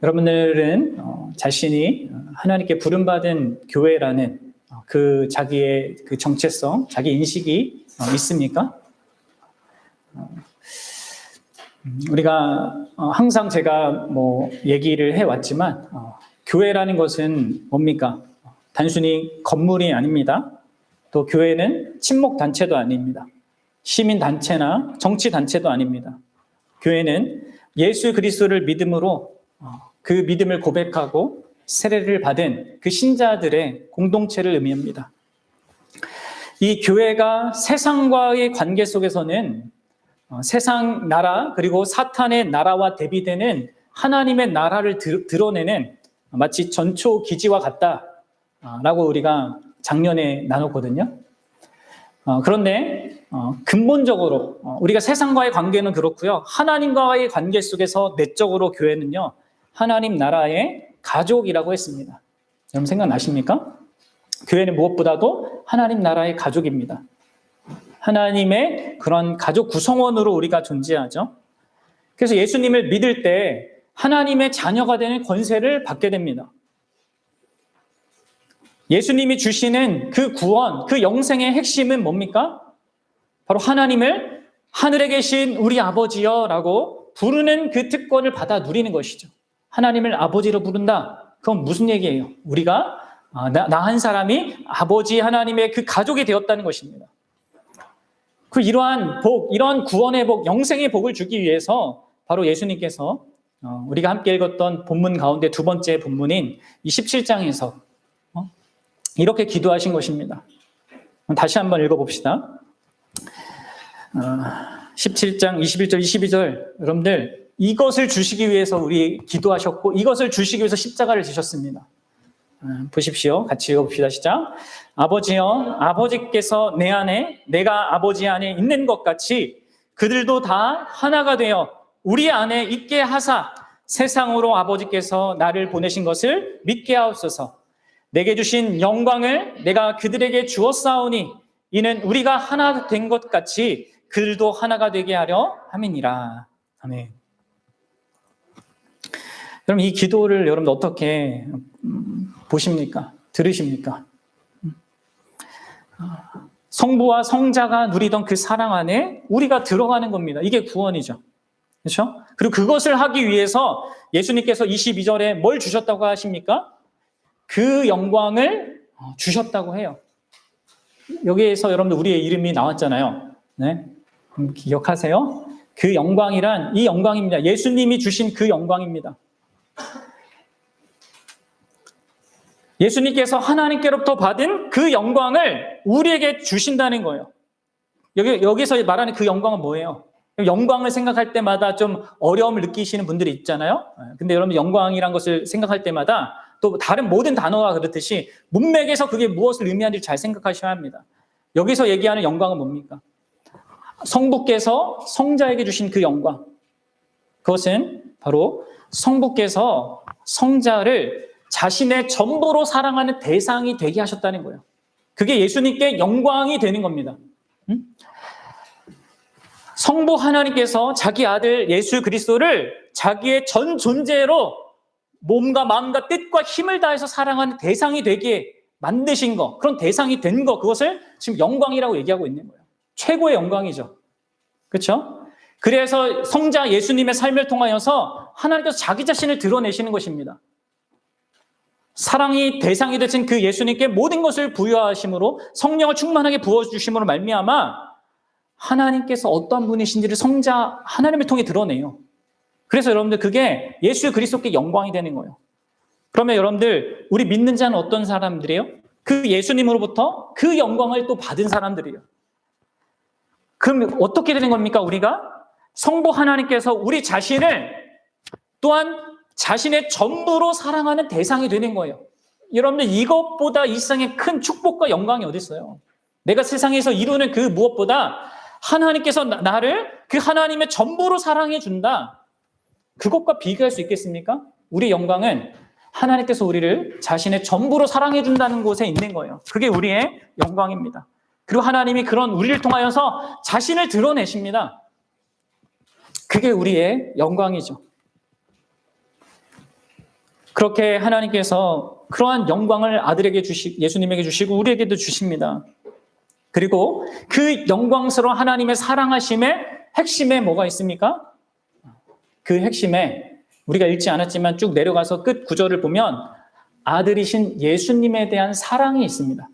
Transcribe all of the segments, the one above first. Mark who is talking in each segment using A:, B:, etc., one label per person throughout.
A: 여러분들은 자신이 하나님께 부름받은 교회라는 그 자기의 그 정체성, 자기 인식이 있습니까? 우리가 항상 제가 얘기를 해왔지만 교회라는 것은 뭡니까? 단순히 건물이 아닙니다. 또 교회는 친목단체도 아닙니다. 시민단체나 정치단체도 아닙니다. 교회는 예수 그리스도를 믿음으로 그 믿음을 고백하고 세례를 받은 그 신자들의 공동체를 의미합니다. 이 교회가 세상과의 관계 속에서는 세상 나라 그리고 사탄의 나라와 대비되는 하나님의 나라를 드러내는 마치 전초기지와 같다라고 우리가 작년에 나눴거든요. 그런데 근본적으로 우리가 세상과의 관계는 그렇고요. 하나님과의 관계 속에서 내적으로 교회는요. 하나님 나라의 가족이라고 했습니다. 여러분 생각나십니까? 교회는 무엇보다도 하나님 나라의 가족입니다. 하나님의 그런 가족 구성원으로 우리가 존재하죠. 그래서 예수님을 믿을 때 하나님의 자녀가 되는 권세를 받게 됩니다. 예수님이 주시는 그 구원, 그 영생의 핵심은 뭡니까? 바로 하나님을 하늘에 계신 우리 아버지여라고 부르는 그 특권을 받아 누리는 것이죠. 하나님을 아버지로 부른다. 그건 무슨 얘기예요? 우리가 나 한 사람이 아버지 하나님의 그 가족이 되었다는 것입니다. 그 이러한 복, 이러한 구원의 복, 영생의 복을 주기 위해서 바로 예수님께서 우리가 함께 읽었던 본문 가운데 두 번째 본문인 이 17장에서 이렇게 기도하신 것입니다. 다시 한번 읽어봅시다. 17장 21절 22절 여러분들 이것을 주시기 위해서 우리 기도하셨고 이것을 주시기 위해서 십자가를 지셨습니다. 보십시오. 같이 읽어봅시다. 시작. 아버지여, 아버지께서 내 안에 내가 아버지 안에 있는 것 같이 그들도 다 하나가 되어 우리 안에 있게 하사 세상으로 아버지께서 나를 보내신 것을 믿게 하옵소서. 내게 주신 영광을 내가 그들에게 주었사오니 이는 우리가 하나 된 것 같이 그들도 하나가 되게 하려 함이니라. 아멘. 그럼 이 기도를 여러분 어떻게 보십니까? 들으십니까? 성부와 성자가 누리던 그 사랑 안에 우리가 들어가는 겁니다. 이게 구원이죠. 그렇죠? 그리고 그것을 하기 위해서 예수님께서 22절에 뭘 주셨다고 하십니까? 그 영광을 주셨다고 해요. 여기에서 여러분들 우리의 이름이 나왔잖아요. 네? 기억하세요? 그 영광이란 이 영광입니다. 예수님이 주신 그 영광입니다. 예수님께서 하나님께로부터 받은 그 영광을 우리에게 주신다는 거예요. 여기서 말하는 그 영광은 뭐예요? 영광을 생각할 때마다 좀 어려움을 느끼시는 분들이 있잖아요. 근데 여러분 영광이란 것을 생각할 때마다 또 다른 모든 단어가 그렇듯이 문맥에서 그게 무엇을 의미하는지 잘 생각하셔야 합니다. 여기서 얘기하는 영광은 뭡니까? 성부께서 성자에게 주신 그 영광. 그것은 바로 성부께서 성자를 자신의 전부로 사랑하는 대상이 되게 하셨다는 거예요. 그게 예수님께 영광이 되는 겁니다. 성부 하나님께서 자기 아들 예수 그리스도를 자기의 전 존재로 몸과 마음과 뜻과 힘을 다해서 사랑하는 대상이 되게 만드신 거, 그런 대상이 된 거, 그것을 지금 영광이라고 얘기하고 있는 거예요. 최고의 영광이죠. 그렇죠? 그래서 성자 예수님의 삶을 통하여서 하나님께서 자기 자신을 드러내시는 것입니다. 사랑이 대상이 되신 그 예수님께 모든 것을 부여하심으로 성령을 충만하게 부어주심으로 말미암아 하나님께서 어떠한 분이신지를 성자 하나님을 통해 드러내요. 그래서 여러분들 그게 예수 그리스도께 영광이 되는 거예요. 그러면 여러분들 우리 믿는 자는 어떤 사람들이에요? 그 예수님으로부터 그 영광을 또 받은 사람들이에요. 그럼 어떻게 되는 겁니까? 우리가 성부 하나님께서 우리 자신을 또한 자신의 전부로 사랑하는 대상이 되는 거예요. 여러분들 이것보다 이 세상에 큰 축복과 영광이 어디 있어요? 내가 세상에서 이루는 그 무엇보다 하나님께서 나를 그 하나님의 전부로 사랑해 준다. 그것과 비교할 수 있겠습니까? 우리의 영광은 하나님께서 우리를 자신의 전부로 사랑해 준다는 곳에 있는 거예요. 그게 우리의 영광입니다. 그리고 하나님이 그런 우리를 통하여서 자신을 드러내십니다. 그게 우리의 영광이죠. 그렇게 하나님께서 그러한 영광을 아들에게 예수님에게 주시고 우리에게도 주십니다. 그리고 그 영광스러운 하나님의 사랑하심의 핵심에 뭐가 있습니까? 그 핵심에 우리가 읽지 않았지만 쭉 내려가서 끝 구절을 보면 아들이신 예수님에 대한 사랑이 있습니다.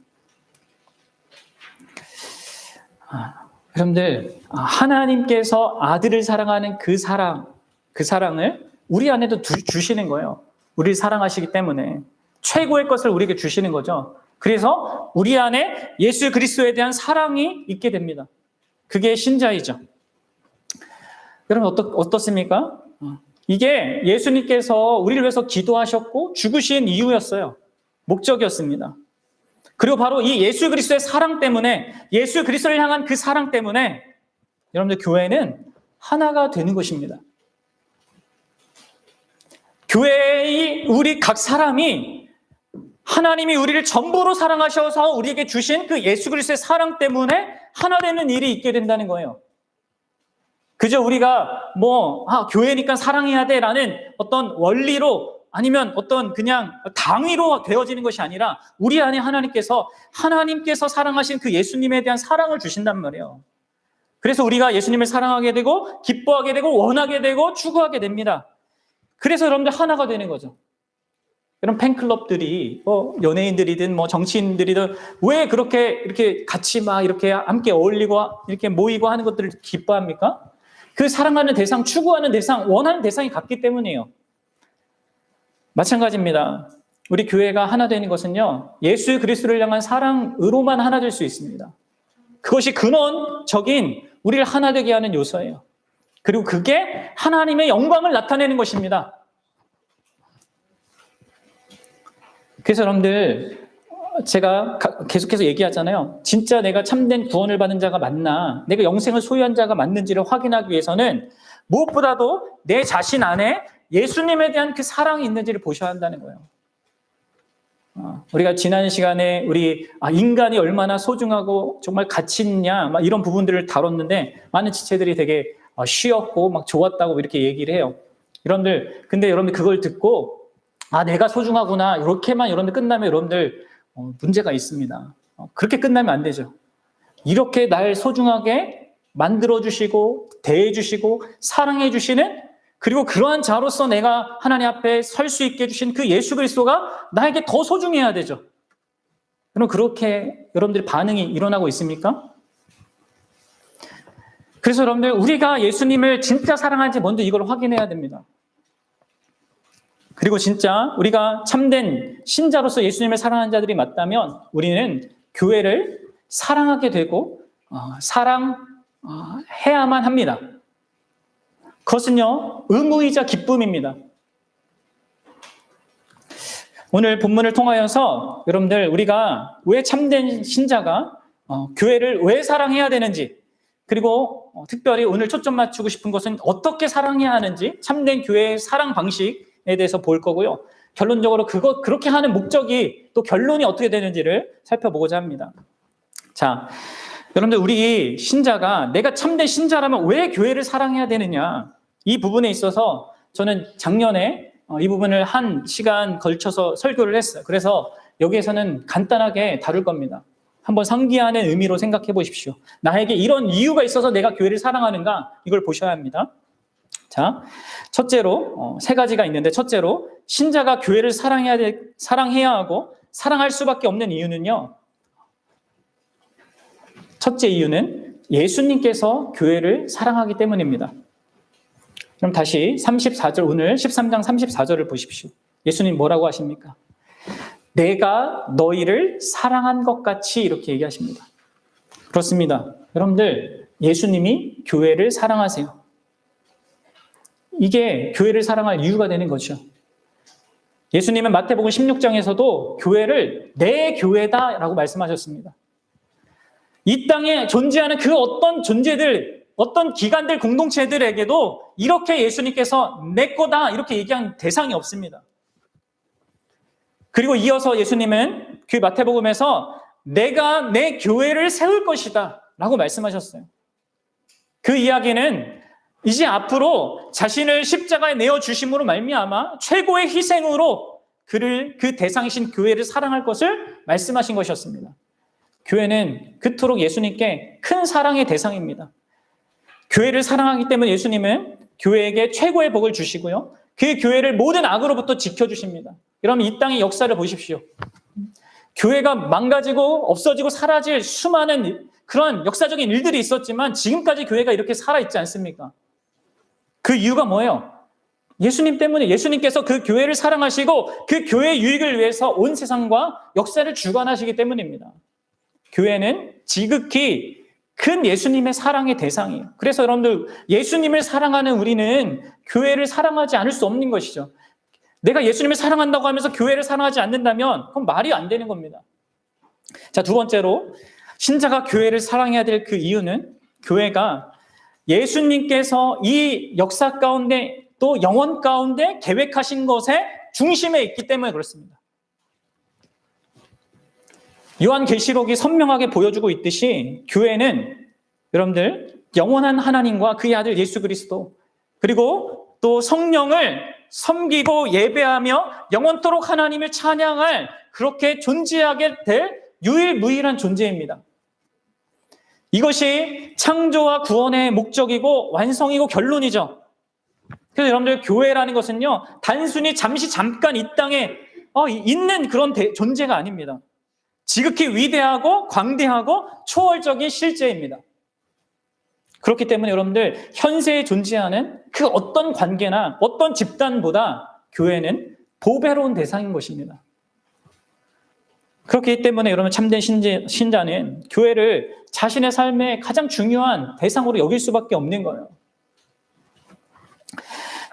A: 여러분들, 하나님께서 아들을 사랑하는 그 사랑을 우리 안에도 주시는 거예요. 우리를 사랑하시기 때문에 최고의 것을 우리에게 주시는 거죠. 그래서 우리 안에 예수 그리스도에 대한 사랑이 있게 됩니다. 그게 신자이죠. 여러분 어떻습니까? 이게 예수님께서 우리를 위해서 기도하셨고 죽으신 이유였어요. 목적이었습니다. 그리고 바로 이 예수 그리스도의 사랑 때문에, 예수 그리스도를 향한 그 사랑 때문에 여러분들 교회는 하나가 되는 것입니다. 교회의 우리 각 사람이 하나님이 우리를 전부로 사랑하셔서 우리에게 주신 그 예수 그리스도의 사랑 때문에 하나 되는 일이 있게 된다는 거예요. 그저 우리가 교회니까 사랑해야 돼라는 어떤 원리로 아니면 어떤 그냥 당위로 되어지는 것이 아니라 우리 안에 하나님께서 사랑하신 그 예수님에 대한 사랑을 주신단 말이에요. 그래서 우리가 예수님을 사랑하게 되고 기뻐하게 되고 원하게 되고 추구하게 됩니다. 그래서 여러분들 하나가 되는 거죠. 이런 팬클럽들이 연예인들이든 정치인들이든 왜 그렇게 이렇게 같이 막 이렇게 함께 어울리고 이렇게 모이고 하는 것들을 기뻐합니까? 그 사랑하는 대상, 추구하는 대상, 원하는 대상이 같기 때문이에요. 마찬가지입니다. 우리 교회가 하나 되는 것은요, 예수 그리스도를 향한 사랑으로만 하나 될 수 있습니다. 그것이 근원적인 우리를 하나 되게 하는 요소예요. 그리고 그게 하나님의 영광을 나타내는 것입니다. 그래서 여러분들, 제가 계속해서 얘기하잖아요. 진짜 내가 참된 구원을 받은 자가 맞나, 내가 영생을 소유한 자가 맞는지를 확인하기 위해서는 무엇보다도 내 자신 안에 예수님에 대한 그 사랑이 있는지를 보셔야 한다는 거예요. 우리가 지난 시간에 인간이 얼마나 소중하고 정말 가치 있냐 이런 부분들을 다뤘는데 많은 지체들이 되게 쉬웠고 좋았다고 이렇게 얘기를 해요. 근데 여러분들 그걸 듣고 내가 소중하구나 이렇게만 여러분들 끝나면 여러분들 문제가 있습니다. 그렇게 끝나면 안 되죠. 이렇게 날 소중하게 만들어주시고 대해주시고 사랑해주시는, 그리고 그러한 자로서 내가 하나님 앞에 설 수 있게 해주신 그 예수 그리스도가 나에게 더 소중해야 되죠. 그럼 그렇게 여러분들의 반응이 일어나고 있습니까? 그래서 여러분들, 우리가 예수님을 진짜 사랑하는지 먼저 이걸 확인해야 됩니다. 그리고 진짜 우리가 참된 신자로서 예수님을 사랑하는 자들이 맞다면 우리는 교회를 사랑하게 되고 사랑해야만 합니다. 그것은요, 의무이자 기쁨입니다. 오늘 본문을 통하여서 여러분들, 우리가 왜 참된 신자가 교회를 왜 사랑해야 되는지, 그리고 특별히 오늘 초점 맞추고 싶은 것은 어떻게 사랑해야 하는지, 참된 교회의 사랑 방식에 대해서 볼 거고요. 결론적으로 그렇게 하는 목적이 또 결론이 어떻게 되는지를 살펴보고자 합니다. 자, 여러분들, 우리 신자가 내가 참된 신자라면 왜 교회를 사랑해야 되느냐, 이 부분에 있어서 저는 작년에 이 부분을 한 시간 걸쳐서 설교를 했어요. 그래서 여기에서는 간단하게 다룰 겁니다. 한번 상기하는 의미로 생각해 보십시오. 나에게 이런 이유가 있어서 내가 교회를 사랑하는가, 이걸 보셔야 합니다. 자, 첫째로 세 가지가 있는데, 첫째로 신자가 교회를 사랑해야 하고 사랑할 수밖에 없는 이유는요, 첫째 이유는 예수님께서 교회를 사랑하기 때문입니다. 그럼 다시 34절, 오늘 13장 34절을 보십시오. 예수님 뭐라고 하십니까? 내가 너희를 사랑한 것 같이, 이렇게 얘기하십니다. 그렇습니다. 여러분들, 예수님이 교회를 사랑하세요. 이게 교회를 사랑할 이유가 되는 거죠. 예수님은 마태복음 16장에서도 교회를 내 교회다라고 말씀하셨습니다. 이 땅에 존재하는 그 어떤 존재들, 어떤 기관들, 공동체들에게도 이렇게 예수님께서 내 거다 이렇게 얘기한 대상이 없습니다. 그리고 이어서 예수님은 그 마태복음에서 내가 내 교회를 세울 것이다 라고 말씀하셨어요. 그 이야기는 이제 앞으로 자신을 십자가에 내어주심으로 말미암아 최고의 희생으로 그 대상이신 교회를 사랑할 것을 말씀하신 것이었습니다. 교회는 그토록 예수님께 큰 사랑의 대상입니다. 교회를 사랑하기 때문에 예수님은 교회에게 최고의 복을 주시고요. 그 교회를 모든 악으로부터 지켜주십니다. 여러분, 이 땅의 역사를 보십시오. 교회가 망가지고 없어지고 사라질 수많은 그런 역사적인 일들이 있었지만 지금까지 교회가 이렇게 살아있지 않습니까? 그 이유가 뭐예요? 예수님 때문에, 예수님께서 그 교회를 사랑하시고 그 교회의 유익을 위해서 온 세상과 역사를 주관하시기 때문입니다. 교회는 지극히 큰 예수님의 사랑의 대상이에요. 그래서 여러분들, 예수님을 사랑하는 우리는 교회를 사랑하지 않을 수 없는 것이죠. 내가 예수님을 사랑한다고 하면서 교회를 사랑하지 않는다면 그건 말이 안 되는 겁니다. 자, 두 번째로 신자가 교회를 사랑해야 될 그 이유는 교회가 예수님께서 이 역사 가운데 또 영원 가운데 계획하신 것의 중심에 있기 때문에 그렇습니다. 요한계시록이 선명하게 보여주고 있듯이 교회는 여러분들 영원한 하나님과 그의 아들 예수 그리스도 그리고 또 성령을 섬기고 예배하며 영원토록 하나님을 찬양할 그렇게 존재하게 될 유일무이한 존재입니다. 이것이 창조와 구원의 목적이고 완성이고 결론이죠. 그래서 여러분들 교회라는 것은요, 단순히 잠깐 이 땅에 있는 그런 존재가 아닙니다. 지극히 위대하고 광대하고 초월적인 실제입니다. 그렇기 때문에 여러분들 현세에 존재하는 그 어떤 관계나 어떤 집단보다 교회는 보배로운 대상인 것입니다. 그렇기 때문에 여러분 참된 신자는 교회를 자신의 삶의 가장 중요한 대상으로 여길 수밖에 없는 거예요.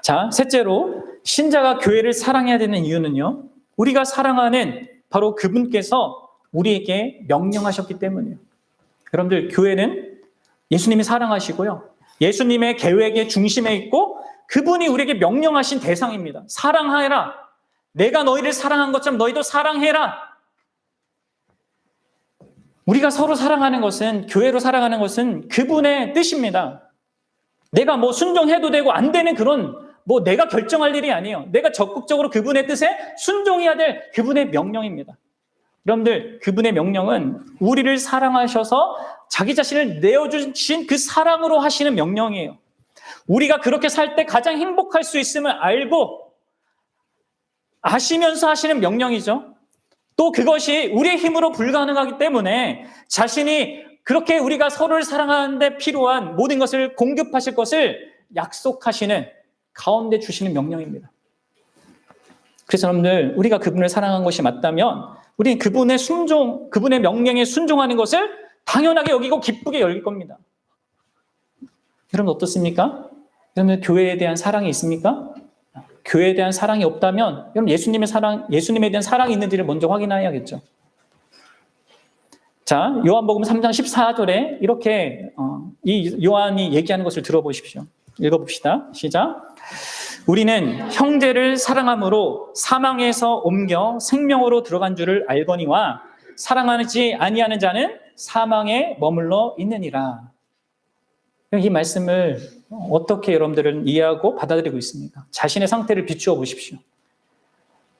A: 자, 셋째로 신자가 교회를 사랑해야 되는 이유는요, 우리가 사랑하는 바로 그분께서 우리에게 명령하셨기 때문이에요. 여러분들 교회는 예수님이 사랑하시고요, 예수님의 계획의 중심에 있고 그분이 우리에게 명령하신 대상입니다. 사랑하라. 내가 너희를 사랑한 것처럼 너희도 사랑해라. 우리가 서로 사랑하는 것은, 교회로 사랑하는 것은 그분의 뜻입니다. 내가 순종해도 되고 안 되는 그런 내가 결정할 일이 아니에요. 내가 적극적으로 그분의 뜻에 순종해야 될 그분의 명령입니다. 여러분들, 그분의 명령은 우리를 사랑하셔서 자기 자신을 내어주신 그 사랑으로 하시는 명령이에요. 우리가 그렇게 살 때 가장 행복할 수 있음을 알고 아시면서 하시는 명령이죠. 또 그것이 우리의 힘으로 불가능하기 때문에 자신이 그렇게 우리가 서로를 사랑하는 데 필요한 모든 것을 공급하실 것을 약속하시는 가운데 주시는 명령입니다. 그래서 여러분들, 우리가 그분을 사랑한 것이 맞다면 우리는 그분의 명령에 순종하는 것을 당연하게 여기고 기쁘게 여길 겁니다. 여러분 어떻습니까? 여러분 교회에 대한 사랑이 있습니까? 교회에 대한 사랑이 없다면 여러분 예수님에 대한 사랑이 있는지를 먼저 확인해야겠죠. 자, 요한복음 3장 14절에 이렇게 이 요한이 얘기하는 것을 들어보십시오. 읽어봅시다. 시작. 우리는 형제를 사랑함으로 사망에서 옮겨 생명으로 들어간 줄을 알거니와 사랑하지 아니하는 자는 사망에 머물러 있느니라. 이 말씀을 어떻게 여러분들은 이해하고 받아들이고 있습니까? 자신의 상태를 비추어 보십시오.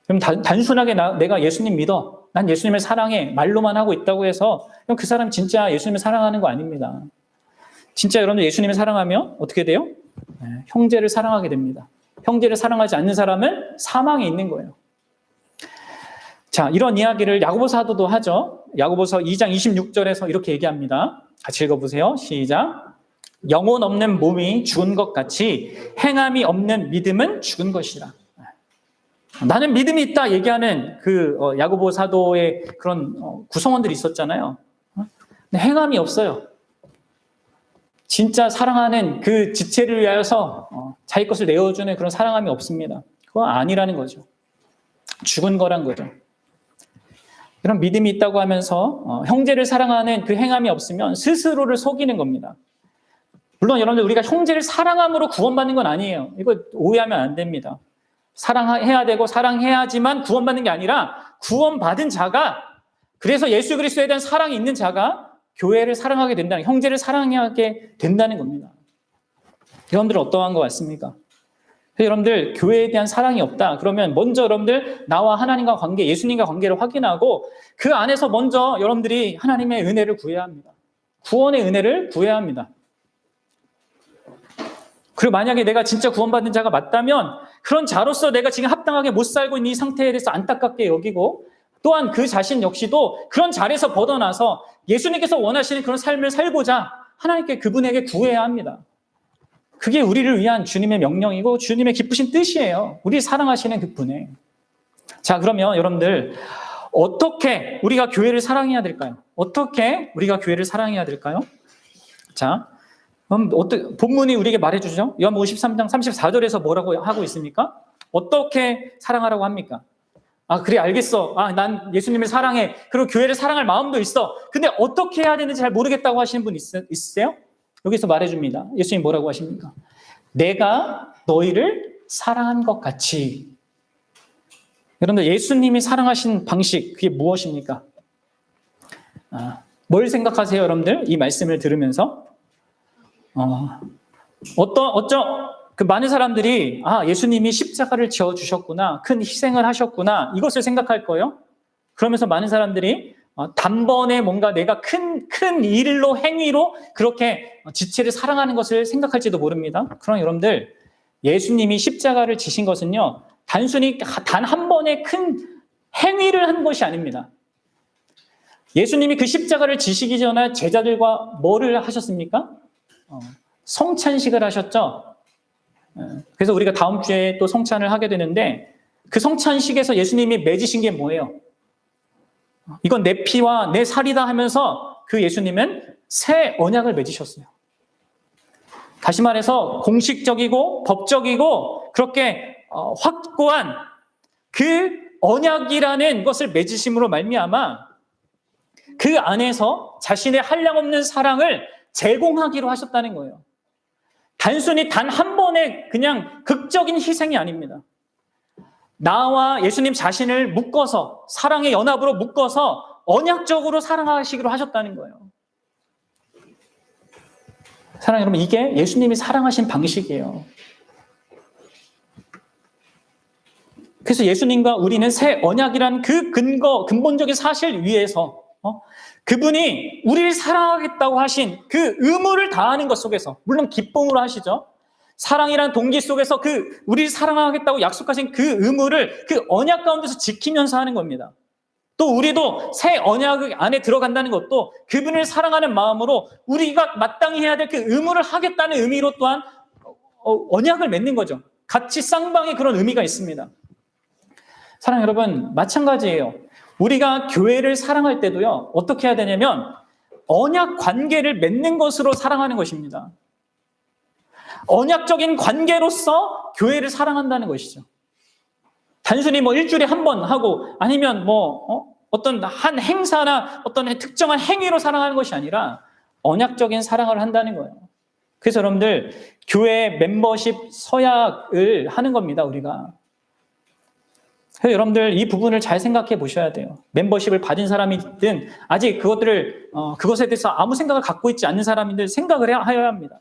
A: 그럼 단순하게 내가 예수님 믿어, 난 예수님을 사랑해 말로만 하고 있다고 해서 그 사람 진짜 예수님을 사랑하는 거 아닙니다. 진짜 여러분들 예수님을 사랑하면 어떻게 돼요? 형제를 사랑하게 됩니다. 형제를 사랑하지 않는 사람은 사망에 있는 거예요. 자, 이런 이야기를 야고보 사도도 하죠. 야고보서 2장 26절에서 이렇게 얘기합니다. 같이 읽어보세요. 시작. 영혼 없는 몸이 죽은 것 같이 행함이 없는 믿음은 죽은 것이라. 나는 믿음이 있다 얘기하는 그 야고보 사도의 그런 구성원들이 있었잖아요. 근데 행함이 없어요. 진짜 사랑하는 그 지체를 위하여서 자기 것을 내어주는 그런 사랑함이 없습니다. 그거 아니라는 거죠. 죽은 거란 거죠. 그런 믿음이 있다고 하면서 형제를 사랑하는 그 행함이 없으면 스스로를 속이는 겁니다. 물론 여러분들 우리가 형제를 사랑함으로 구원받는 건 아니에요. 이거 오해하면 안 됩니다. 사랑해야 되고 사랑해야지만 구원받는 게 아니라 구원받은 자가, 그래서 예수 그리스도에 대한 사랑이 있는 자가 교회를 사랑하게 된다는, 형제를 사랑하게 된다는 겁니다. 여러분들은 어떠한 것 같습니까? 그래서 여러분들 교회에 대한 사랑이 없다. 그러면 먼저 여러분들 나와 하나님과 관계, 예수님과 관계를 확인하고 그 안에서 먼저 여러분들이 하나님의 은혜를 구해야 합니다. 구원의 은혜를 구해야 합니다. 그리고 만약에 내가 진짜 구원받은 자가 맞다면 그런 자로서 내가 지금 합당하게 못 살고 있는 이 상태에 대해서 안타깝게 여기고 또한 그 자신 역시도 그런 자리에서 벗어나서 예수님께서 원하시는 그런 삶을 살고자 하나님께 그분에게 구해야 합니다. 그게 우리를 위한 주님의 명령이고 주님의 기쁘신 뜻이에요. 우리 사랑하시는 그분의. 자, 그러면 여러분들 어떻게 우리가 교회를 사랑해야 될까요? 어떻게 우리가 교회를 사랑해야 될까요? 자, 그럼 본문이 우리에게 말해주죠. 요한복음 13장 34절에서 뭐라고 하고 있습니까? 어떻게 사랑하라고 합니까? 아, 그래, 알겠어. 아, 난 예수님을 사랑해. 그리고 교회를 사랑할 마음도 있어. 근데 어떻게 해야 되는지 잘 모르겠다고 하시는 분 있으세요? 여기서 말해줍니다. 예수님 뭐라고 하십니까? 내가 너희를 사랑한 것 같이. 여러분들, 예수님이 사랑하신 방식, 그게 무엇입니까? 뭘 생각하세요, 여러분들? 이 말씀을 들으면서? 그 많은 사람들이, 예수님이 십자가를 지어주셨구나, 큰 희생을 하셨구나, 이것을 생각할 거예요. 그러면서 많은 사람들이 단번에 뭔가 내가 큰 일로, 행위로 그렇게 지체를 사랑하는 것을 생각할지도 모릅니다. 그럼 여러분들, 예수님이 십자가를 지신 것은요, 단순히 단 한 번의 큰 행위를 한 것이 아닙니다. 예수님이 그 십자가를 지시기 전에 제자들과 뭐를 하셨습니까? 성찬식을 하셨죠. 그래서 우리가 다음 주에 또 성찬을 하게 되는데 그 성찬식에서 예수님이 맺으신 게 뭐예요? 이건 내 피와 내 살이다 하면서 그 예수님은 새 언약을 맺으셨어요. 다시 말해서 공식적이고 법적이고 그렇게 확고한 그 언약이라는 것을 맺으심으로 말미암아 그 안에서 자신의 한량없는 사랑을 제공하기로 하셨다는 거예요. 단순히 단 한 번의 그냥 극적인 희생이 아닙니다. 나와 예수님 자신을 묶어서 사랑의 연합으로 묶어서 언약적으로 사랑하시기로 하셨다는 거예요. 사랑 여러분, 이게 예수님이 사랑하신 방식이에요. 그래서 예수님과 우리는 새 언약이란 그 근본적인 사실 위에서 그분이 우리를 사랑하겠다고 하신 그 의무를 다하는 것 속에서, 물론 기쁨으로 하시죠. 사랑이란 동기 속에서 우리를 사랑하겠다고 약속하신 그 의무를 그 언약 가운데서 지키면서 하는 겁니다. 또 우리도 새 언약 안에 들어간다는 것도 그분을 사랑하는 마음으로 우리가 마땅히 해야 될 그 의무를 하겠다는 의미로 또한 언약을 맺는 거죠. 같이 쌍방의 그런 의미가 있습니다. 사랑 여러분, 마찬가지예요. 우리가 교회를 사랑할 때도요, 어떻게 해야 되냐면 언약 관계를 맺는 것으로 사랑하는 것입니다. 언약적인 관계로서 교회를 사랑한다는 것이죠. 단순히 일주일에 한 번 하고 아니면 어떤 한 행사나 어떤 특정한 행위로 사랑하는 것이 아니라 언약적인 사랑을 한다는 거예요. 그래서 여러분들, 교회 멤버십 서약을 하는 겁니다, 우리가. 그래서 여러분들 이 부분을 잘 생각해 보셔야 돼요. 멤버십을 받은 사람이든 아직 그것에 대해서 아무 생각을 갖고 있지 않는 사람이든 생각을 해야 합니다.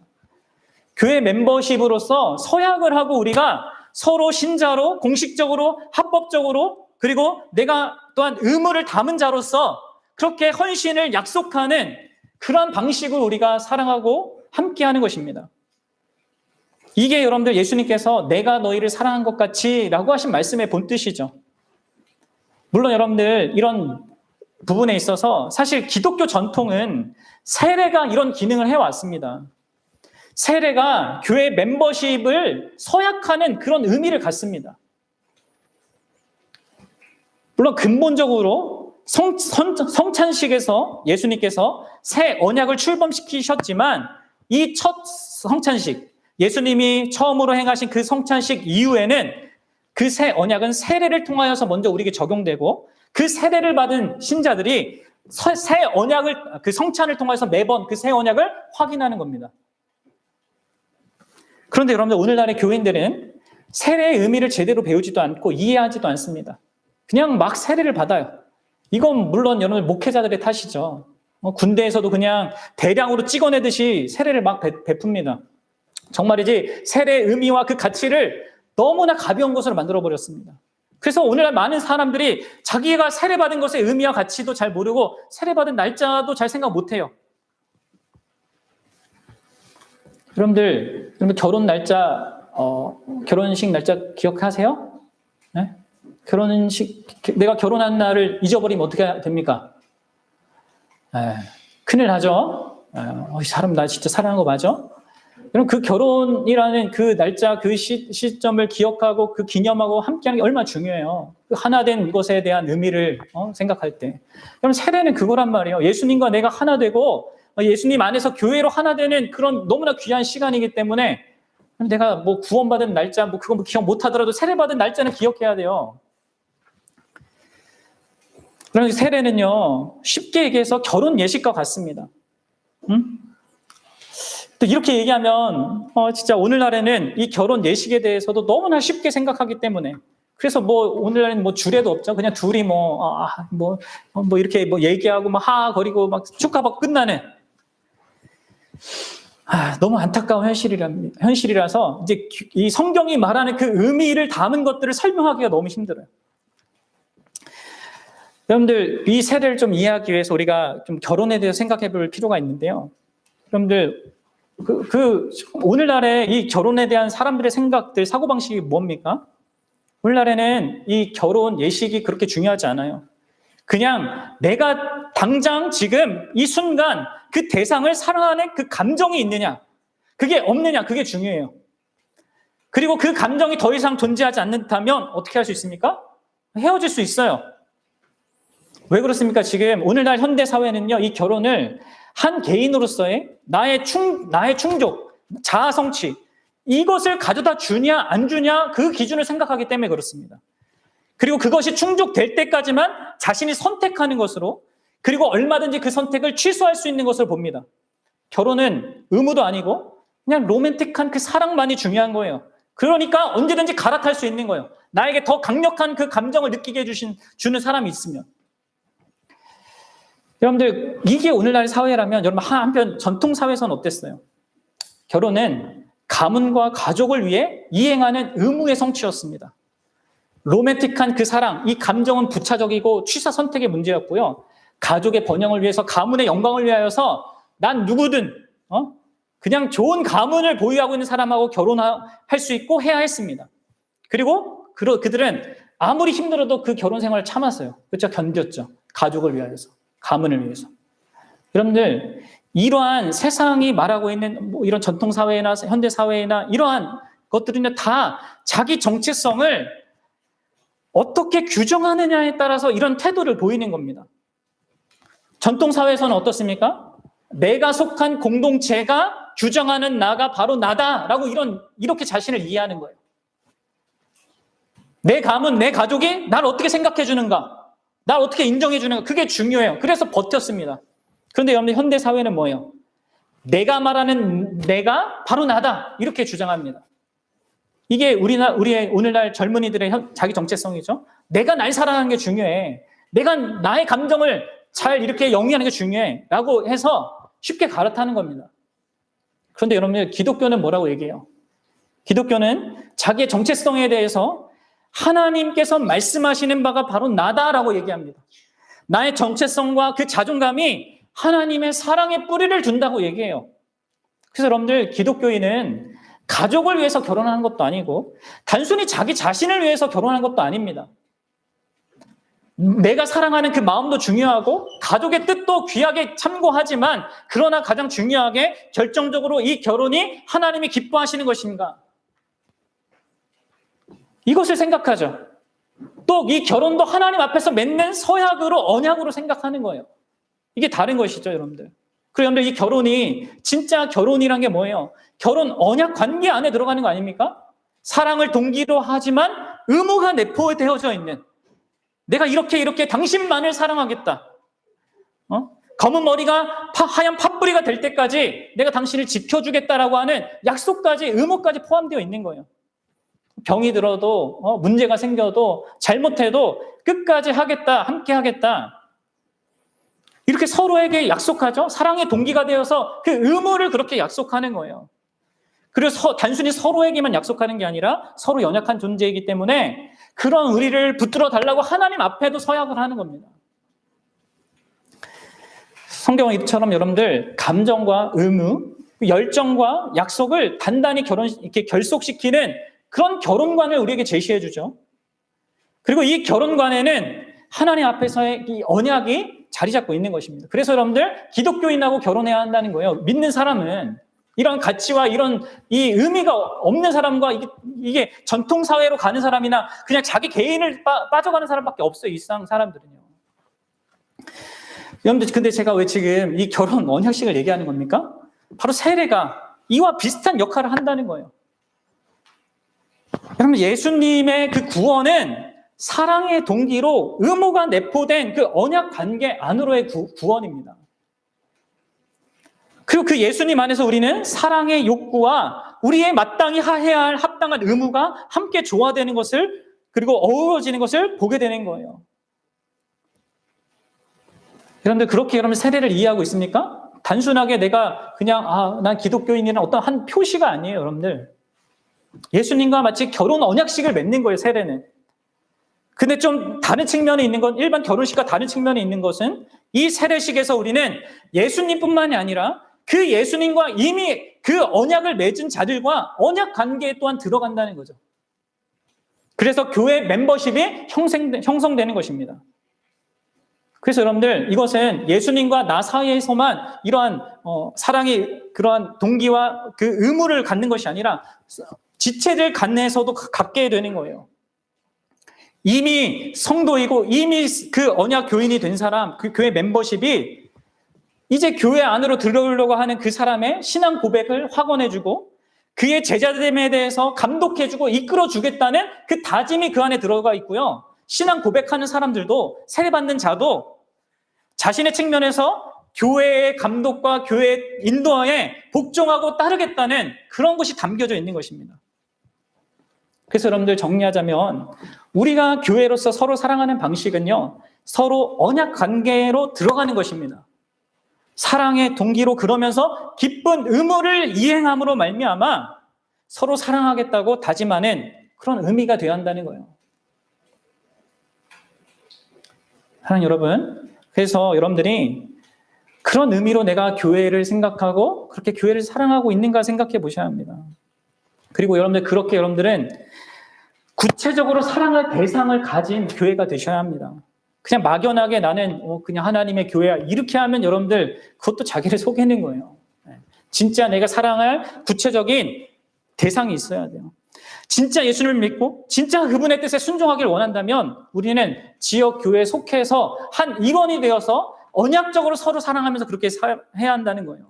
A: 교회 멤버십으로서 서약을 하고 우리가 서로 신자로 공식적으로 합법적으로 그리고 내가 또한 의무를 담은 자로서 그렇게 헌신을 약속하는 그런 방식으로 우리가 사랑하고 함께하는 것입니다. 이게 여러분들 예수님께서 내가 너희를 사랑한 것 같이 라고 하신 말씀의 본뜻이죠. 물론 여러분들 이런 부분에 있어서 사실 기독교 전통은 세례가 이런 기능을 해왔습니다. 세례가 교회 멤버십을 서약하는 그런 의미를 갖습니다. 물론 근본적으로 성찬식에서 예수님께서 새 언약을 출범시키셨지만 이 첫 성찬식, 예수님이 처음으로 행하신 그 성찬식 이후에는 그 새 언약은 세례를 통하여서 먼저 우리에게 적용되고 그 세례를 받은 신자들이 새 언약을, 그 성찬을 통해서 매번 그 새 언약을 확인하는 겁니다. 그런데 여러분들 오늘날의 교인들은 세례의 의미를 제대로 배우지도 않고 이해하지도 않습니다. 그냥 막 세례를 받아요. 이건 물론 여러분들 목회자들의 탓이죠. 군대에서도 그냥 대량으로 찍어내듯이 세례를 막 베풉니다. 정말이지 세례의 의미와 그 가치를 너무나 가벼운 것으로 만들어버렸습니다. 그래서 오늘날 많은 사람들이 자기가 세례받은 것의 의미와 가치도 잘 모르고 세례받은 날짜도 잘 생각 못해요. 여러분들 결혼 날짜, 결혼식 날짜 기억하세요? 네? 결혼식, 내가 결혼한 날을 잊어버리면 어떻게 됩니까? 큰일 나죠? 이 사람 나 진짜 사랑한 거 맞아? 여러분, 그 결혼이라는 그 날짜, 그 시점을 기억하고 그 기념하고 함께하는 게 얼마나 중요해요. 그 하나 된 것에 대한 의미를 생각할 때. 여러분, 세례는 그거란 말이에요. 예수님과 내가 하나 되고 예수님 안에서 교회로 하나 되는 그런 너무나 귀한 시간이기 때문에 내가 뭐 구원받은 날짜, 뭐 그거 기억 못 하더라도 세례받은 날짜는 기억해야 돼요. 그러면 세례는요, 쉽게 얘기해서 결혼 예식과 같습니다. 응? 또 이렇게 얘기하면 진짜 오늘날에는 이 결혼 예식에 대해서도 너무나 쉽게 생각하기 때문에 그래서 뭐 오늘날에는 뭐 주례도 없죠. 그냥 둘이 뭐 이렇게 뭐 얘기하고 막 하하거리고 막 축하받고 끝나는 너무 안타까운 현실이라서 이제 이 성경이 말하는 그 의미를 담은 것들을 설명하기가 너무 힘들어요. 여러분들 이 세례를 좀 이해하기 위해서 우리가 좀 결혼에 대해서 생각해 볼 필요가 있는데요. 여러분들 오늘날에 이 결혼에 대한 사람들의 생각들, 사고방식이 뭡니까? 오늘날에는 이 결혼 예식이 그렇게 중요하지 않아요. 그냥 내가 당장 지금 이 순간 그 대상을 사랑하는 그 감정이 있느냐, 그게 없느냐, 그게 중요해요. 그리고 그 감정이 더 이상 존재하지 않는다면 어떻게 할 수 있습니까? 헤어질 수 있어요. 왜 그렇습니까? 지금 오늘날 현대 사회는요, 이 결혼을 한 개인으로서의 나의 충족, 자아 성취, 이것을 가져다 주냐 안 주냐 그 기준을 생각하기 때문에 그렇습니다. 그리고 그것이 충족될 때까지만 자신이 선택하는 것으로, 그리고 얼마든지 그 선택을 취소할 수 있는 것을 봅니다. 결혼은 의무도 아니고 그냥 로맨틱한 그 사랑만이 중요한 거예요. 그러니까 언제든지 갈아탈 수 있는 거예요. 나에게 더 강력한 그 감정을 느끼게 주는 사람이 있으면. 여러분들 이게 오늘날 사회라면 여러분 한편 전통 사회에서는 어땠어요? 결혼은 가문과 가족을 위해 이행하는 의무의 성취였습니다. 로맨틱한 그 사랑, 이 감정은 부차적이고 취사 선택의 문제였고요. 가족의 번영을 위해서, 가문의 영광을 위하여서 난 누구든 그냥 좋은 가문을 보유하고 있는 사람하고 결혼할 수 있고 해야 했습니다. 그리고 그들은 아무리 힘들어도 그 결혼 생활을 참았어요. 그렇죠? 견뎠죠. 가족을 위하여서, 가문을 위해서. 여러분들 이러한 세상이 말하고 있는 뭐 이런 전통 사회나 현대 사회나 이러한 것들은 다 자기 정체성을 어떻게 규정하느냐에 따라서 이런 태도를 보이는 겁니다. 전통 사회에서는 어떻습니까? 내가 속한 공동체가 규정하는 나가 바로 나다라고 이렇게 자신을 이해하는 거예요. 내 가문, 내 가족이 날 어떻게 생각해 주는가, 날 어떻게 인정해 주는가, 그게 중요해요. 그래서 버텼습니다. 그런데 여러분들 현대 사회는 뭐예요? 내가 말하는 내가 바로 나다 이렇게 주장합니다. 이게 우리의 오늘날 젊은이들의 자기 정체성이죠. 내가 날 사랑하는 게 중요해. 내가 나의 감정을 잘 이렇게 영위하는 게 중요해. 라고 해서 쉽게 갈아타는 겁니다. 그런데 여러분들 기독교는 뭐라고 얘기해요? 기독교는 자기의 정체성에 대해서 하나님께서 말씀하시는 바가 바로 나다라고 얘기합니다. 나의 정체성과 그 자존감이 하나님의 사랑의 뿌리를 둔다고 얘기해요. 그래서 여러분들 기독교인은 가족을 위해서 결혼하는 것도 아니고 단순히 자기 자신을 위해서 결혼하는 것도 아닙니다. 내가 사랑하는 그 마음도 중요하고 가족의 뜻도 귀하게 참고하지만 그러나 가장 중요하게 결정적으로 이 결혼이 하나님이 기뻐하시는 것인가? 이것을 생각하죠. 또 이 결혼도 하나님 앞에서 맺는 서약으로 언약으로 생각하는 거예요. 이게 다른 것이죠, 여러분들. 그리고 여러분들 이 결혼이 진짜 결혼이란 게 뭐예요? 결혼 언약 관계 안에 들어가는 거 아닙니까? 사랑을 동기로 하지만 의무가 내포되어져 있는, 내가 이렇게 당신만을 사랑하겠다. 검은 머리가 하얀 팥뿌리가 될 때까지 내가 당신을 지켜주겠다라고 하는 약속까지, 의무까지 포함되어 있는 거예요. 병이 들어도 문제가 생겨도 잘못해도 끝까지 하겠다, 함께 하겠다. 이렇게 서로에게 약속하죠. 사랑의 동기가 되어서 그 의무를 그렇게 약속하는 거예요. 그리고 단순히 서로에게만 약속하는 게 아니라 서로 연약한 존재이기 때문에 그런 의리를 붙들어 달라고 하나님 앞에도 서약을 하는 겁니다. 성경은 이처럼 여러분들 감정과 의무, 열정과 약속을 단단히 이렇게 결속시키는 그런 결혼관을 우리에게 제시해 주죠. 그리고 이 결혼관에는 하나님 앞에서의 이 언약이 자리 잡고 있는 것입니다. 그래서 여러분들 기독교인하고 결혼해야 한다는 거예요. 믿는 사람은 이런 가치와 이런 이 의미가 없는 사람과 이게 전통사회로 가는 사람이나 그냥 자기 개인을 빠져가는 사람밖에 없어요. 이 세상 사람들은요. 여러분들 근데 제가 왜 지금 이 결혼 언약식을 얘기하는 겁니까? 바로 세례가 이와 비슷한 역할을 한다는 거예요. 여러분 예수님의 그 구원은 사랑의 동기로 의무가 내포된 그 언약 관계 안으로의 구원입니다. 그리고 그 예수님 안에서 우리는 사랑의 욕구와 우리의 마땅히 해야 할 합당한 의무가 함께 조화되는 것을 그리고 어우러지는 것을 보게 되는 거예요. 여러분들 그렇게 여러분 세례를 이해하고 있습니까? 단순하게 내가 그냥 난 기독교인이라는 어떤 한 표시가 아니에요, 여러분들. 예수님과 마치 결혼 언약식을 맺는 거예요, 세례는. 근데 좀 다른 측면이 있는 건 일반 결혼식과 다른 측면이 있는 것은 이 세례식에서 우리는 예수님뿐만이 아니라 그 예수님과 이미 그 언약을 맺은 자들과 언약 관계에 또한 들어간다는 거죠. 그래서 교회 멤버십이 형성되는 것입니다. 그래서 여러분들 이것은 예수님과 나 사이에서만 이러한 사랑의 그러한 동기와 그 의무를 갖는 것이 아니라 지체들 간내에서도 갖게 되는 거예요. 이미 성도이고 이미 그 언약 교인이 된 사람, 그 교회 멤버십이 이제 교회 안으로 들어오려고 하는 그 사람의 신앙 고백을 확언해주고 그의 제자됨에 대해서 감독해주고 이끌어주겠다는 그 다짐이 그 안에 들어가 있고요. 신앙 고백하는 사람들도 세례받는 자도 자신의 측면에서 교회의 감독과 교회의 인도하에 복종하고 따르겠다는 그런 것이 담겨져 있는 것입니다. 그래서 여러분들 정리하자면 우리가 교회로서 서로 사랑하는 방식은요. 서로 언약 관계로 들어가는 것입니다. 사랑의 동기로 그러면서 기쁜 의무를 이행함으로 말미암아 서로 사랑하겠다고 다짐하는 그런 의미가 되어야 한다는 거예요. 사랑하는 여러분, 그래서 여러분들이 그런 의미로 내가 교회를 생각하고 그렇게 교회를 사랑하고 있는가 생각해 보셔야 합니다. 그리고 여러분들 그렇게 여러분들은 구체적으로 사랑할 대상을 가진 교회가 되셔야 합니다. 그냥 막연하게 나는 그냥 하나님의 교회야 이렇게 하면 여러분들 그것도 자기를 속이는 거예요. 진짜 내가 사랑할 구체적인 대상이 있어야 돼요. 진짜 예수님을 믿고 진짜 그분의 뜻에 순종하기를 원한다면 우리는 지역 교회에 속해서 한 일원이 되어서 언약적으로 서로 사랑하면서 그렇게 해야 한다는 거예요.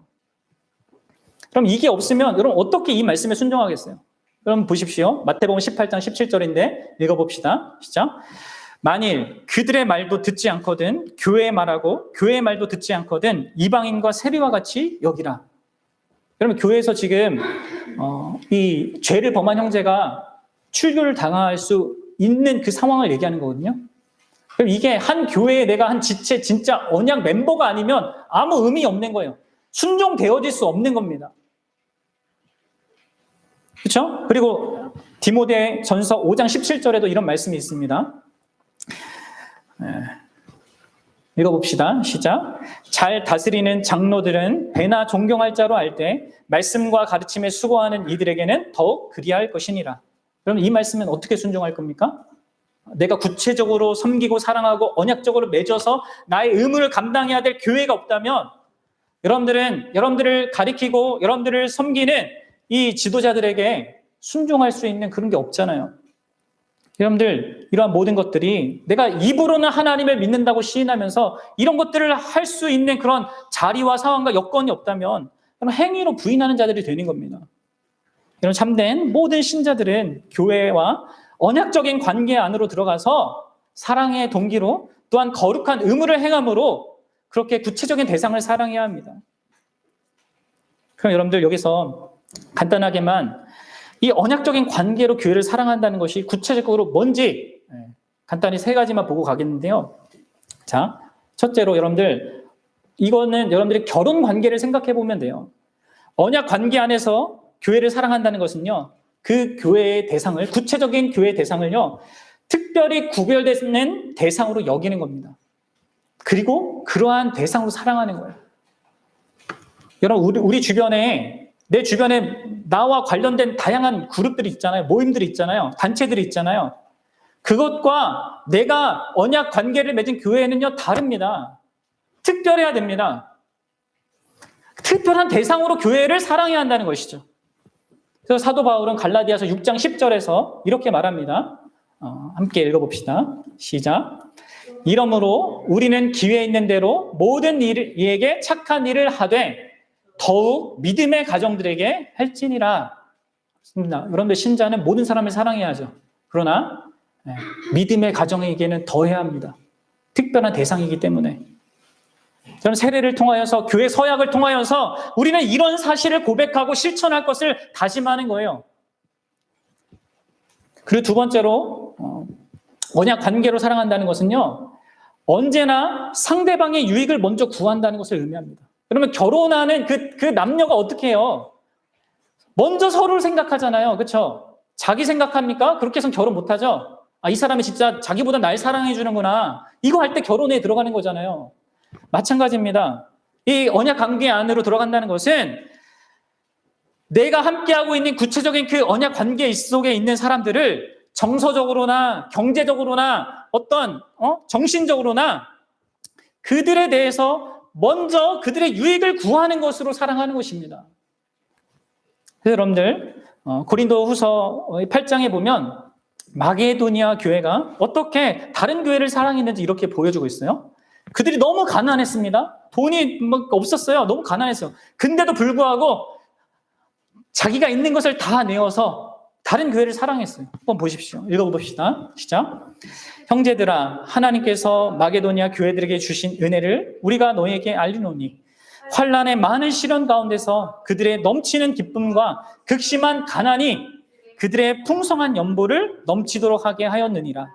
A: 그럼 이게 없으면 여러분 어떻게 이 말씀에 순종하겠어요? 여러분 보십시오. 마태복음 18장 17절인데 읽어봅시다. 시작. 만일 그들의 말도 듣지 않거든 교회의 말하고 교회의 말도 듣지 않거든 이방인과 세리와 같이 여기라. 여러분 교회에서 지금 이 죄를 범한 형제가 출교를 당할 수 있는 그 상황을 얘기하는 거거든요. 그럼 이게 한 교회에 내가 한 지체 진짜 언약 멤버가 아니면 아무 의미 없는 거예요. 순종되어질 수 없는 겁니다. 그렇죠? 그리고 디모데 전서 5장 17절에도 이런 말씀이 있습니다. 읽어봅시다. 시작. 잘 다스리는 장로들은 배나 존경할 자로 알 때 말씀과 가르침에 수고하는 이들에게는 더욱 그리할 것이니라. 그럼 이 말씀은 어떻게 순종할 겁니까? 내가 구체적으로 섬기고 사랑하고 언약적으로 맺어서 나의 의무를 감당해야 될 교회가 없다면 여러분들을 가리키고 여러분들을 섬기는 이 지도자들에게 순종할 수 있는 그런 게 없잖아요. 여러분들 이러한 모든 것들이 내가 입으로는 하나님을 믿는다고 시인하면서 이런 것들을 할 수 있는 그런 자리와 상황과 여건이 없다면 행위로 부인하는 자들이 되는 겁니다. 이런 참된 모든 신자들은 교회와 언약적인 관계 안으로 들어가서 사랑의 동기로 또한 거룩한 의무를 행함으로 그렇게 구체적인 대상을 사랑해야 합니다. 그럼 여러분들 여기서 간단하게만 이 언약적인 관계로 교회를 사랑한다는 것이 구체적으로 뭔지 간단히 세 가지만 보고 가겠는데요. 자, 첫째로 이거는 여러분들이 결혼 관계를 생각해 보면 돼요. 언약 관계 안에서 교회를 사랑한다는 것은요, 그 교회의 대상을, 구체적인 교회의 대상을요, 특별히 구별되는 대상으로 여기는 겁니다. 그리고 그러한 대상으로 사랑하는 거예요. 여러분, 우리 주변에, 내 주변에 나와 관련된 다양한 그룹들이 있잖아요. 모임들이 있잖아요. 단체들이 있잖아요. 그것과 내가 언약 관계를 맺은 교회는요, 다릅니다. 특별해야 됩니다. 특별한 대상으로 교회를 사랑해야 한다는 것이죠. 그래서 사도 바울은 갈라디아서 6장 10절에서 이렇게 말합니다. 함께 읽어봅시다. 시작. 이러므로 우리는 기회 있는 대로 모든 이에게 착한 일을 하되 더욱 믿음의 가정들에게 할지니라. 여러분들 신자는 모든 사람을 사랑해야죠. 그러나 믿음의 가정에게는 더 해야 합니다. 특별한 대상이기 때문에. 저는 세례를 통하여서, 교회 서약을 통하여서 우리는 이런 사실을 고백하고 실천할 것을 다짐하는 거예요. 그리고 두 번째로 언약 관계로 사랑한다는 것은요, 언제나 상대방의 유익을 먼저 구한다는 것을 의미합니다. 그러면 결혼하는 그 남녀가 어떻게 해요? 먼저 서로를 생각하잖아요. 그렇죠? 자기 생각합니까? 그렇게 해서는 결혼 못하죠? 이 사람이 진짜 자기보다 날 사랑해 주는구나. 이거 할 때 결혼에 들어가는 거잖아요. 마찬가지입니다. 이 언약 관계 안으로 들어간다는 것은 내가 함께하고 있는 구체적인 그 언약 관계 속에 있는 사람들을 정서적으로나 경제적으로나 어떤 정신적으로나 그들에 대해서 먼저 그들의 유익을 구하는 것으로 사랑하는 것입니다. 그래서 여러분들 고린도 후서 8장에 보면 마게도니아 교회가 어떻게 다른 교회를 사랑했는지 이렇게 보여주고 있어요. 그들이 너무 가난했습니다. 돈이 없었어요. 너무 가난했어요. 근데도 불구하고 자기가 있는 것을 다 내어서 다른 교회를 사랑했어요. 한번 보십시오. 읽어봅시다. 시작. 형제들아, 하나님께서 마게도니아 교회들에게 주신 은혜를 우리가 너희에게 알리노니 환난의 많은 시련 가운데서 그들의 넘치는 기쁨과 극심한 가난이 그들의 풍성한 연보를 넘치도록 하게 하였느니라.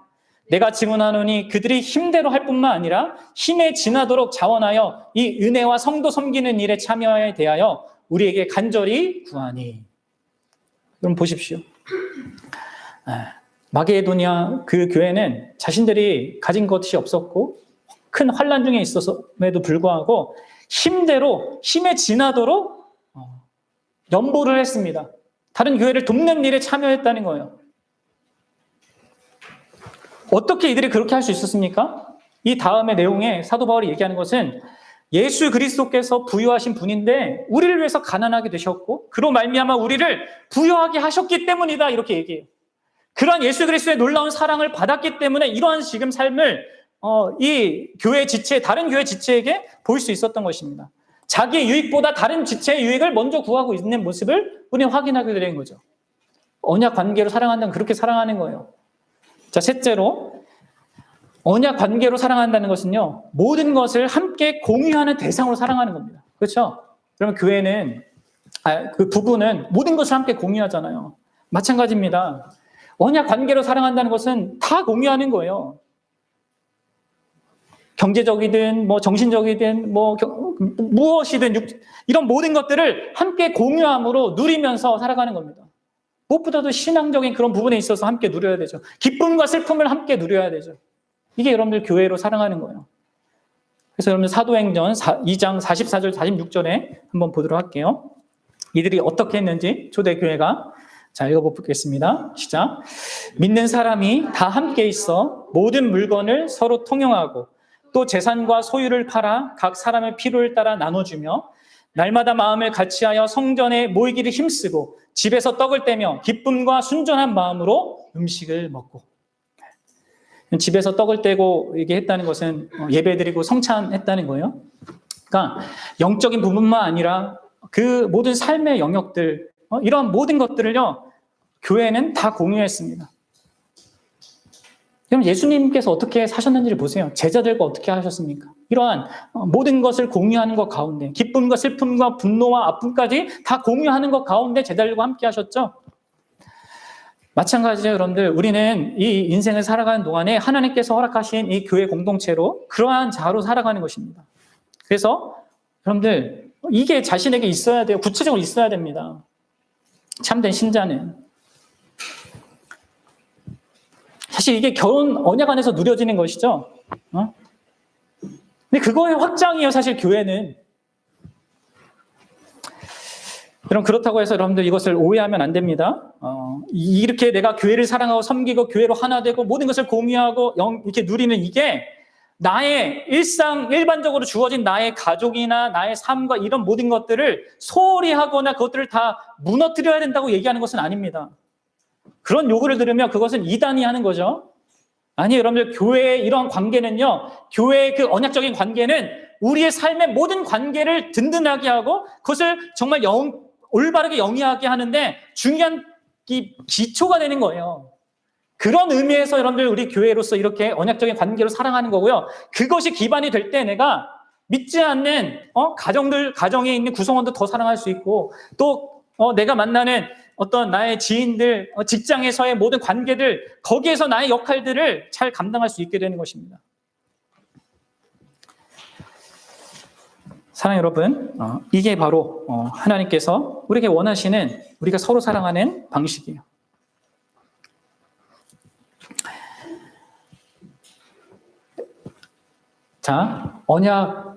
A: 내가 증언하노니 그들이 힘대로 할 뿐만 아니라 힘에 지나도록 자원하여 이 은혜와 성도 섬기는 일에 참여에 대하여 우리에게 간절히 구하니. 그럼 보십시오. 마게도니아 그 교회는 자신들이 가진 것이 없었고 큰 환난 중에 있었음에도 불구하고 힘대로 힘에 지나도록 연보를 했습니다. 다른 교회를 돕는 일에 참여했다는 거예요. 어떻게 이들이 그렇게 할 수 있었습니까? 이 다음의 내용에 사도 바울이 얘기하는 것은 예수 그리스도께서 부유하신 분인데 우리를 위해서 가난하게 되셨고 그로 말미암아 우리를 부유하게 하셨기 때문이다, 이렇게 얘기해요. 그러한 예수 그리스도의 놀라운 사랑을 받았기 때문에 이러한 지금 삶을 이 교회 지체, 다른 교회 지체에게 보일 수 있었던 것입니다. 자기의 유익보다 다른 지체의 유익을 먼저 구하고 있는 모습을 우리는 확인하게 되는 거죠. 언약 관계로 사랑한다면 그렇게 사랑하는 거예요. 자, 셋째로 언약 관계로 사랑한다는 것은요, 모든 것을 함께 공유하는 대상으로 사랑하는 겁니다. 그렇죠? 그러면 교회는, 그 부부는 모든 것을 함께 공유하잖아요. 마찬가지입니다. 언약 관계로 사랑한다는 것은 다 공유하는 거예요. 경제적이든 정신적이든 무엇이든 이런 모든 것들을 함께 공유함으로 누리면서 살아가는 겁니다. 무엇보다도 신앙적인 그런 부분에 있어서 함께 누려야 되죠. 기쁨과 슬픔을 함께 누려야 되죠. 이게 여러분들 교회로 사랑하는 거예요. 그래서 여러분들 사도행전 2장 44절 46절에 한번 보도록 할게요. 이들이 어떻게 했는지 초대교회가. 자, 읽어보겠습니다. 시작. 믿는 사람이 다 함께 있어 모든 물건을 서로 통용하고 또 재산과 소유를 팔아 각 사람의 필요를 따라 나눠주며 날마다 마음을 같이하여 성전에 모이기를 힘쓰고 집에서 떡을 떼며 기쁨과 순전한 마음으로 음식을 먹고. 집에서 떡을 떼고 얘기했다는 것은 예배드리고 성찬했다는 거예요. 그러니까 영적인 부분만 아니라 그 모든 삶의 영역들, 이런 모든 것들을요, 교회는 다 공유했습니다. 그럼 예수님께서 어떻게 사셨는지를 보세요. 제자들과 어떻게 하셨습니까? 이러한 모든 것을 공유하는 것 가운데, 기쁨과 슬픔과 분노와 아픔까지 다 공유하는 것 가운데 제자들과 함께 하셨죠. 마찬가지죠, 여러분들. 우리는 이 인생을 살아가는 동안에 하나님께서 허락하신 이 교회 공동체로 그러한 자로 살아가는 것입니다. 그래서 여러분들, 이게 자신에게 있어야 돼요. 구체적으로 있어야 됩니다. 참된 신자는. 사실 이게 결혼 언약 안에서 누려지는 것이죠. 근데 그거의 확장이에요, 사실 교회는. 여러분, 그렇다고 해서 여러분들 이것을 오해하면 안 됩니다. 이렇게 내가 교회를 사랑하고 섬기고 교회로 하나 되고 모든 것을 공유하고 이렇게 누리는 이게 나의 일반적으로 주어진 나의 가족이나 나의 삶과 이런 모든 것들을 소홀히 하거나 그것들을 다 무너뜨려야 된다고 얘기하는 것은 아닙니다. 그런 요구를 들으면 그것은 이단이 하는 거죠. 아니, 여러분들, 교회의 이런 관계는요, 교회의 그 언약적인 관계는 우리의 삶의 모든 관계를 든든하게 하고 그것을 정말 올바르게 영위하게 하는데 중요한 기초가 되는 거예요. 그런 의미에서 여러분들 우리 교회로서 이렇게 언약적인 관계로 사랑하는 거고요. 그것이 기반이 될 때 내가 믿지 않는 가정에 있는 구성원도 더 사랑할 수 있고 또 내가 만나는 어떤 나의 지인들, 직장에서의 모든 관계들, 거기에서 나의 역할들을 잘 감당할 수 있게 되는 것입니다. 사랑 여러분, 이게 바로 하나님께서 우리에게 원하시는 우리가 서로 사랑하는 방식이에요. 자, 그러니까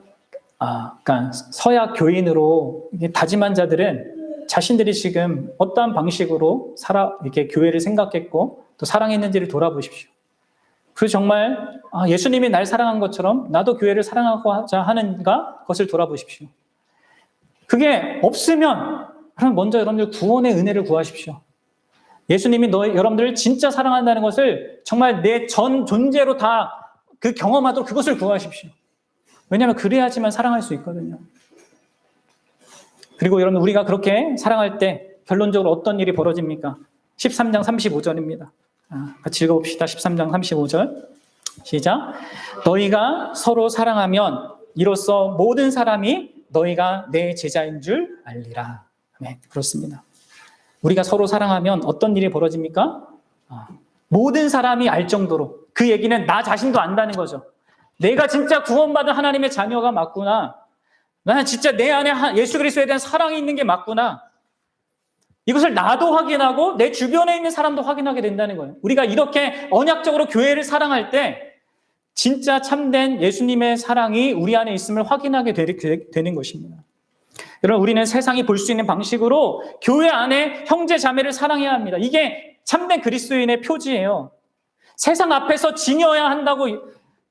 A: 서약 교인으로 다짐한 자들은 자신들이 지금 어떠한 방식으로 이렇게 교회를 생각했고 또 사랑했는지를 돌아보십시오. 그리고 정말 예수님이 날 사랑한 것처럼 나도 교회를 사랑하고자 하는가? 그것을 돌아보십시오. 그게 없으면 그럼 먼저 여러분들 구원의 은혜를 구하십시오. 예수님이 여러분들을 진짜 사랑한다는 것을 정말 내 전 존재로 다 그 경험하도록 그것을 구하십시오. 왜냐하면 그래야지만 사랑할 수 있거든요. 그리고 여러분, 우리가 그렇게 사랑할 때 결론적으로 어떤 일이 벌어집니까? 13장 35절입니다. 같이 읽어봅시다. 13장 35절. 시작. 너희가 서로 사랑하면 이로써 모든 사람이 너희가 내 제자인 줄 알리라. 네, 그렇습니다. 우리가 서로 사랑하면 어떤 일이 벌어집니까? 모든 사람이 알 정도로. 그 얘기는 나 자신도 안다는 거죠. 내가 진짜 구원받은 하나님의 자녀가 맞구나. 나는 진짜 내 안에 예수 그리스도에 대한 사랑이 있는 게 맞구나. 이것을 나도 확인하고 내 주변에 있는 사람도 확인하게 된다는 거예요. 우리가 이렇게 언약적으로 교회를 사랑할 때 진짜 참된 예수님의 사랑이 우리 안에 있음을 확인하게 되는 것입니다. 여러분, 우리는 세상이 볼 수 있는 방식으로 교회 안에 형제 자매를 사랑해야 합니다. 이게 참된 그리스도인의 표지예요. 세상 앞에서 지녀야 한다고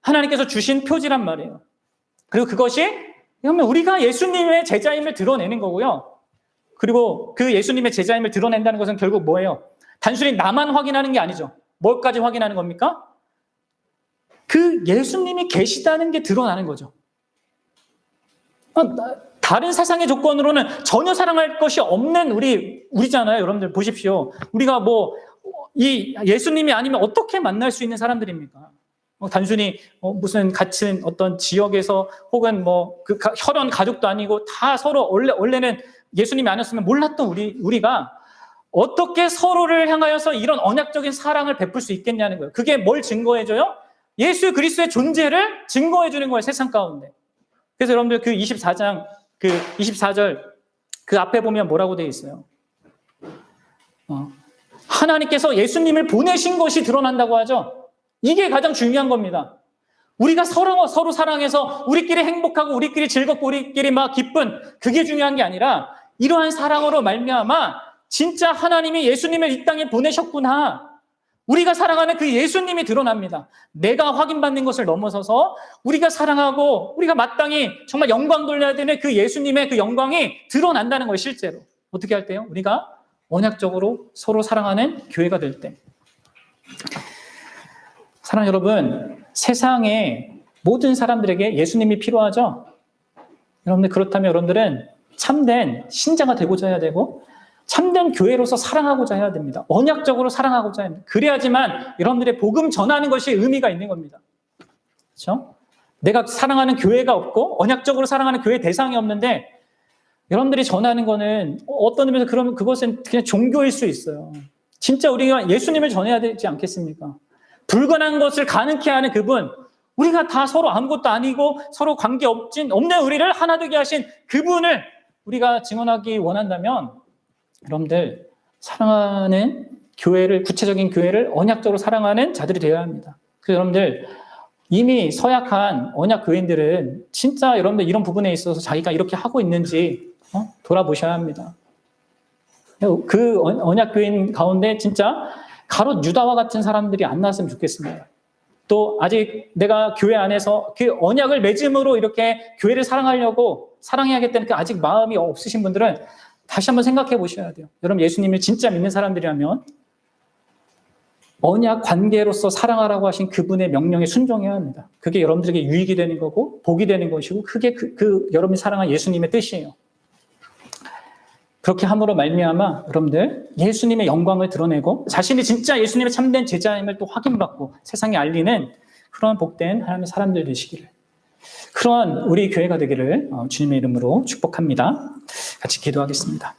A: 하나님께서 주신 표지란 말이에요. 그리고 그것이 우리가 예수님의 제자임을 드러내는 거고요. 그리고 그 예수님의 제자임을 드러낸다는 것은 결국 뭐예요? 단순히 나만 확인하는 게 아니죠. 뭘까지 확인하는 겁니까? 그 예수님이 계시다는 게 드러나는 거죠. 다른 세상의 조건으로는 전혀 사랑할 것이 없는 우리잖아요. 여러분들 보십시오. 우리가 이 예수님이 아니면 어떻게 만날 수 있는 사람들입니까? 단순히 무슨 같은 어떤 지역에서 혹은 그 혈연 가족도 아니고 다 서로 원래는 예수님이 아니었으면 몰랐던 우리가 어떻게 서로를 향하여서 이런 언약적인 사랑을 베풀 수 있겠냐는 거예요. 그게 뭘 증거해줘요? 예수 그리스도의 존재를 증거해주는 거예요, 세상 가운데. 그래서 여러분들 그 24장, 그 24절 그 앞에 보면 뭐라고 되어 있어요? 하나님께서 예수님을 보내신 것이 드러난다고 하죠. 이게 가장 중요한 겁니다. 우리가 서로 사랑해서 우리끼리 행복하고 우리끼리 즐겁고 우리끼리 막 기쁜 그게 중요한 게 아니라 이러한 사랑으로 말미암아 진짜 하나님이 예수님을 이 땅에 보내셨구나. 우리가 사랑하는 그 예수님이 드러납니다. 내가 확인받는 것을 넘어서서 우리가 사랑하고 우리가 마땅히 정말 영광 돌려야 되는 그 예수님의 그 영광이 드러난다는 거예요, 실제로. 어떻게 할 때요? 우리가 언약적으로 서로 사랑하는 교회가 될 때. 사랑 여러분, 세상에 모든 사람들에게 예수님이 필요하죠? 여러분들 그렇다면 여러분들은 참된 신자가 되고자 해야 되고 참된 교회로서 사랑하고자 해야 됩니다. 언약적으로 사랑하고자 해야 됩니다. 그래야지만 여러분들의 복음 전하는 것이 의미가 있는 겁니다. 그렇죠? 내가 사랑하는 교회가 없고 언약적으로 사랑하는 교회 대상이 없는데 여러분들이 전하는 거는 어떤 의미에서 그러면 그것은 그냥 종교일 수 있어요. 진짜 우리가 예수님을 전해야 되지 않겠습니까? 불가능한 것을 가능케 하는 그분, 우리가 다 서로 아무것도 아니고 서로 관계 없는 우리를 하나 되게 하신 그분을 우리가 증언하기 원한다면 여러분들 사랑하는 교회를, 구체적인 교회를 언약적으로 사랑하는 자들이 되어야 합니다. 그래서 여러분들, 이미 서약한 언약 교인들은 진짜 여러분들 이런 부분에 있어서 자기가 이렇게 하고 있는지 돌아보셔야 합니다. 그 언약 교인 가운데 진짜 가롯 유다와 같은 사람들이 안 나왔으면 좋겠습니다. 또 아직 내가 교회 안에서 그 언약을 맺음으로 이렇게 교회를 사랑하려고 사랑해야겠다는 그 아직 마음이 없으신 분들은 다시 한번 생각해 보셔야 돼요. 여러분 예수님을 진짜 믿는 사람들이라면 언약 관계로서 사랑하라고 하신 그분의 명령에 순종해야 합니다. 그게 여러분들에게 유익이 되는 거고 복이 되는 것이고 그게 여러분이 사랑한 예수님의 뜻이에요. 그렇게 함으로 말미암아 여러분들 예수님의 영광을 드러내고 자신이 진짜 예수님의 참된 제자임을 또 확인받고 세상에 알리는 그런 복된 하나님의 사람들 되시기를, 그런 우리 교회가 되기를 주님의 이름으로 축복합니다. 같이 기도하겠습니다.